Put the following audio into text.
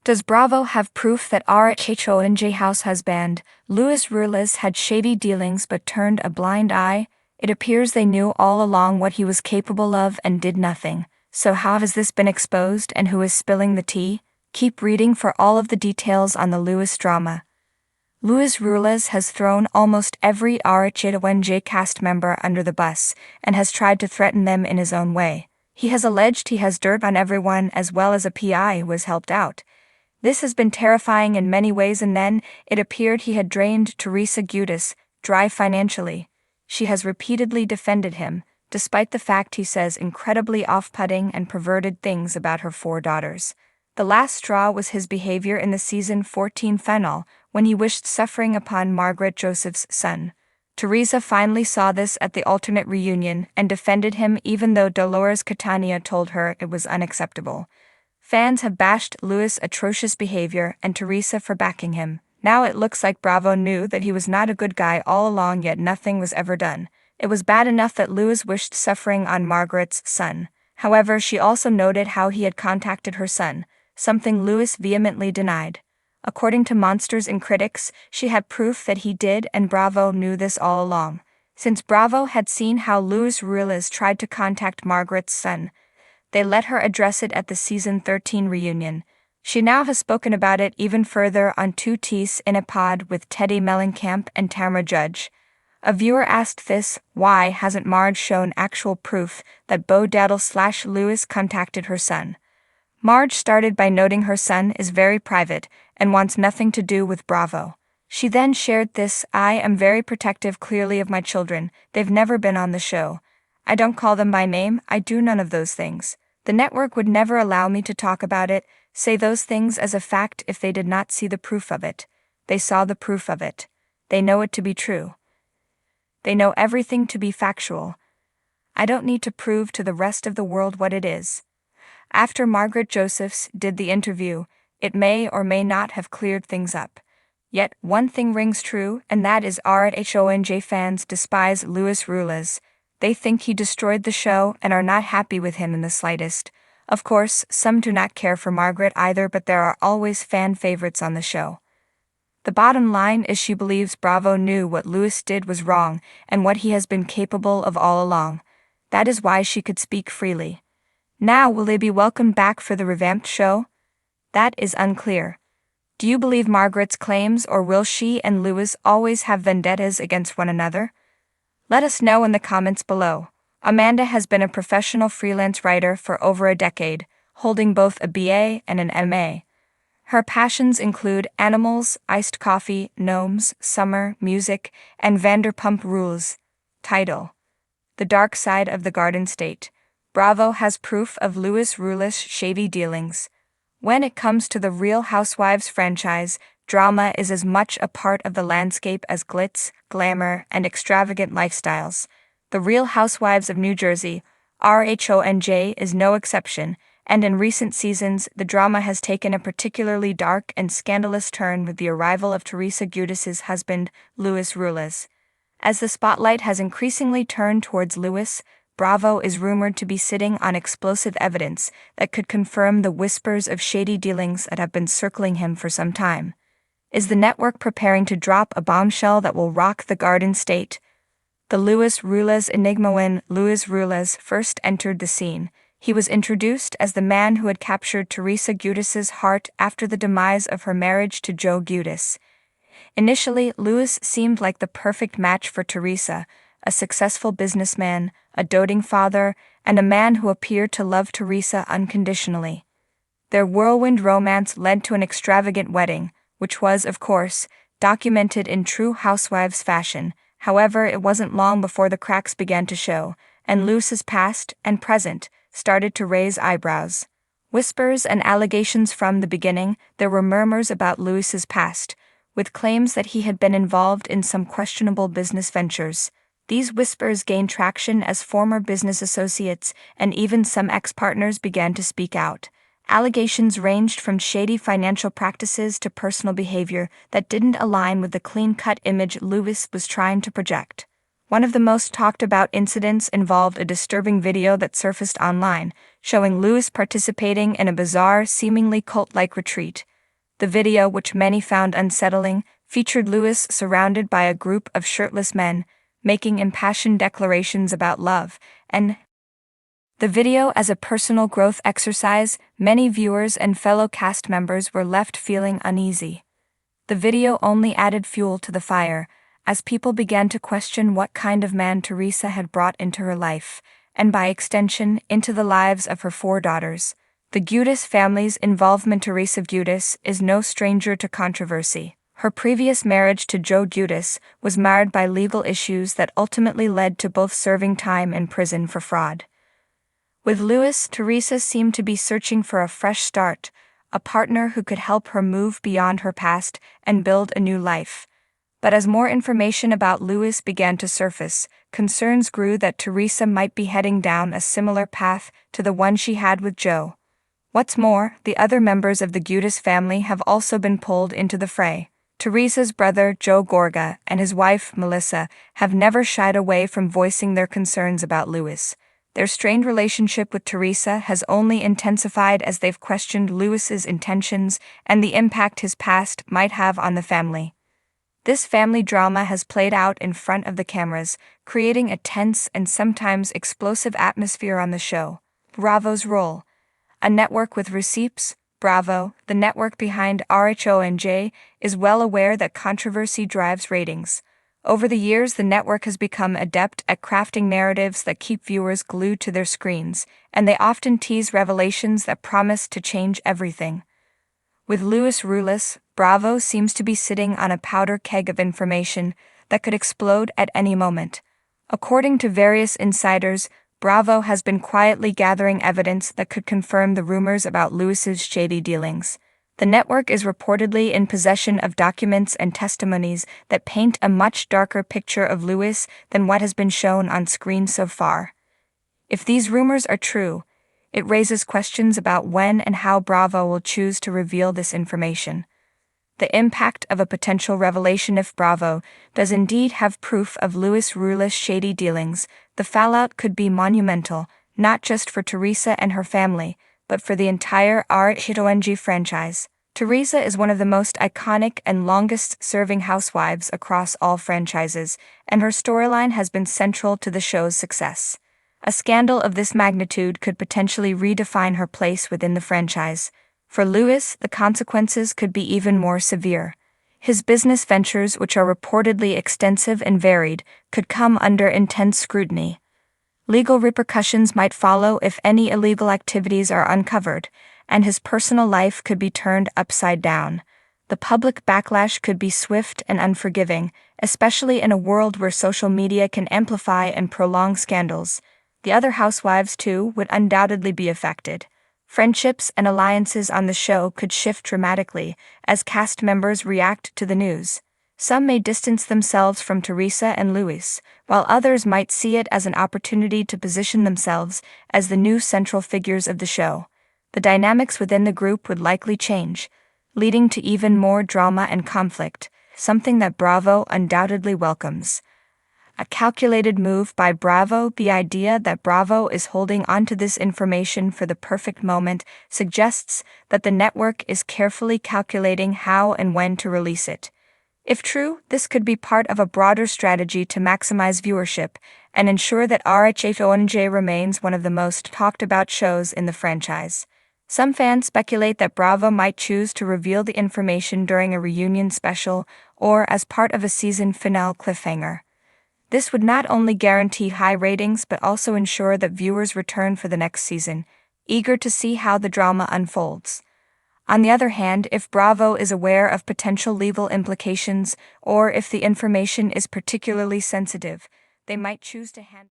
Does Bravo have proof that RHONJ house husband, Ruelas, had shady dealings but turned a blind eye? It appears they knew all along what he was capable of and did nothing. So how has this been exposed and who is spilling the tea? Keep reading for all of the details on the Lewis drama. Ruelas has thrown almost every RHONJ cast member under the bus and has tried to threaten them in his own way. He has alleged he has dirt on everyone as well as a PI who has helped out. This has been terrifying in many ways, and then it appeared he had drained Teresa Giudice dry financially. She has repeatedly defended him, despite the fact he says incredibly off-putting and perverted things about her 4 daughters. The last straw was his behavior in the season 14 finale, when he wished suffering upon Margaret Josephs' son. Teresa finally saw this at the alternate reunion and defended him even though Dolores Catania told her it was unacceptable. Fans have bashed Lewis' atrocious behavior and Teresa for backing him. Now it looks like Bravo knew that he was not a good guy all along, yet nothing was ever done. It was bad enough that Lewis wished suffering on Margaret's son. However, she also noted how he had contacted her son, something Lewis vehemently denied. According to Monsters and critics, she had proof that he did, and Bravo knew this all along. Since Bravo had seen how Ruelas tried to contact Margaret's son, they let her address it at the season 13 reunion. She now has spoken about it even further on Two Teas in a Pod with Teddy Mellencamp and Tamra Judge. A viewer asked this: why hasn't Marge shown actual proof that Bo Daddle/Lewis contacted her son? Marge started by noting her son is very private and wants nothing to do with Bravo. She then shared this: I am very protective clearly of my children, they've never been on the show. I don't call them by name, I do none of those things. The network would never allow me to talk about it, say those things as a fact if they did not see the proof of it. They saw the proof of it. They know it to be true. They know everything to be factual. I don't need to prove to the rest of the world what it is. After Margaret Josephs did the interview, it may or may not have cleared things up. Yet one thing rings true, and that is RHONJ fans despise Ruelas. They think he destroyed the show and are not happy with him in the slightest. Of course, some do not care for Margaret either, but there are always fan favorites on the show. The bottom line is she believes Bravo knew what Lewis did was wrong and what he has been capable of all along. That is why she could speak freely. Now, will they be welcomed back for the revamped show? That is unclear. Do you believe Margaret's claims, or will she and Lewis always have vendettas against one another? Let us know in the comments below. Amanda has been a professional freelance writer for over a decade, holding both a BA and an MA. Her passions include animals, iced coffee, gnomes, summer, music, and Vanderpump Rules. Title: The Dark Side of the Garden State. Bravo has proof of Ruelas' shady dealings. When it comes to the Real Housewives franchise, drama is as much a part of the landscape as glitz, glamour, and extravagant lifestyles. The Real Housewives of New Jersey, RHONJ, is no exception, and in recent seasons, the drama has taken a particularly dark and scandalous turn with the arrival of Teresa Giudice's husband, Ruelas. As the spotlight has increasingly turned towards Lewis, Bravo is rumored to be sitting on explosive evidence that could confirm the whispers of shady dealings that have been circling him for some time. Is the network preparing to drop a bombshell that will rock the Garden State? The Ruelas enigma. When Ruelas first entered the scene, he was introduced as the man who had captured Teresa Giudice's heart after the demise of her marriage to Joe Giudice. Initially, Lewis seemed like the perfect match for Teresa, a successful businessman, a doting father, and a man who appeared to love Teresa unconditionally. Their whirlwind romance led to an extravagant wedding, which was, of course, documented in true housewives fashion. However, it wasn't long before the cracks began to show, and Lewis's past and present started to raise eyebrows. Whispers and allegations. From the beginning, there were murmurs about Lewis's past, with claims that he had been involved in some questionable business ventures. These whispers gained traction as former business associates and even some ex-partners began to speak out. Allegations ranged from shady financial practices to personal behavior that didn't align with the clean-cut image Lewis was trying to project. One of the most talked-about incidents involved a disturbing video that surfaced online, showing Lewis participating in a bizarre, seemingly cult-like retreat. The video, which many found unsettling, featured Lewis surrounded by a group of shirtless men, making impassioned declarations about love, and the video as a personal growth exercise. Many viewers and fellow cast members were left feeling uneasy. The video only added fuel to the fire, as people began to question what kind of man Teresa had brought into her life, and by extension, into the lives of her 4 daughters. The Giudice family's involvement. Teresa Giudice is no stranger to controversy. Her previous marriage to Joe Giudice was marred by legal issues that ultimately led to both serving time in prison for fraud. With Lewis, Teresa seemed to be searching for a fresh start, a partner who could help her move beyond her past and build a new life. But as more information about Lewis began to surface, concerns grew that Teresa might be heading down a similar path to the one she had with Joe. What's more, the other members of the Giudice family have also been pulled into the fray. Teresa's brother, Joe Gorga, and his wife, Melissa, have never shied away from voicing their concerns about Lewis. Their strained relationship with Teresa has only intensified as they've questioned Lewis's intentions and the impact his past might have on the family. This family drama has played out in front of the cameras, creating a tense and sometimes explosive atmosphere on the show. Bravo's role. A network with receipts, Bravo, the network behind RHONJ, is well aware that controversy drives ratings. Over the years, the network has become adept at crafting narratives that keep viewers glued to their screens, and they often tease revelations that promise to change everything. With Ruelas, Bravo seems to be sitting on a powder keg of information that could explode at any moment. According to various insiders, Bravo has been quietly gathering evidence that could confirm the rumors about Lewis's shady dealings. The network is reportedly in possession of documents and testimonies that paint a much darker picture of Lewis than what has been shown on screen so far. If these rumors are true, it raises questions about when and how Bravo will choose to reveal this information. The impact of a potential revelation. If Bravo does indeed have proof of Ruelas' shady dealings, the fallout could be monumental, not just for Teresa and her family, but for the entire RHONJ franchise. Teresa is one of the most iconic and longest-serving housewives across all franchises, and her storyline has been central to the show's success. A scandal of this magnitude could potentially redefine her place within the franchise. For Lewis, the consequences could be even more severe. His business ventures, which are reportedly extensive and varied, could come under intense scrutiny. Legal repercussions might follow if any illegal activities are uncovered, and his personal life could be turned upside down. The public backlash could be swift and unforgiving, especially in a world where social media can amplify and prolong scandals. The other housewives, too, would undoubtedly be affected. Friendships and alliances on the show could shift dramatically as cast members react to the news. Some may distance themselves from Teresa and Lewis, while others might see it as an opportunity to position themselves as the new central figures of the show. The dynamics within the group would likely change, leading to even more drama and conflict, something that Bravo undoubtedly welcomes. A calculated move by Bravo. The idea that Bravo is holding onto this information for the perfect moment suggests that the network is carefully calculating how and when to release it. If true, this could be part of a broader strategy to maximize viewership and ensure that RHONJ remains one of the most talked about shows in the franchise. Some fans speculate that Bravo might choose to reveal the information during a reunion special or as part of a season finale cliffhanger. This would not only guarantee high ratings but also ensure that viewers return for the next season, eager to see how the drama unfolds. On the other hand, if Bravo is aware of potential legal implications or if the information is particularly sensitive, they might choose to handle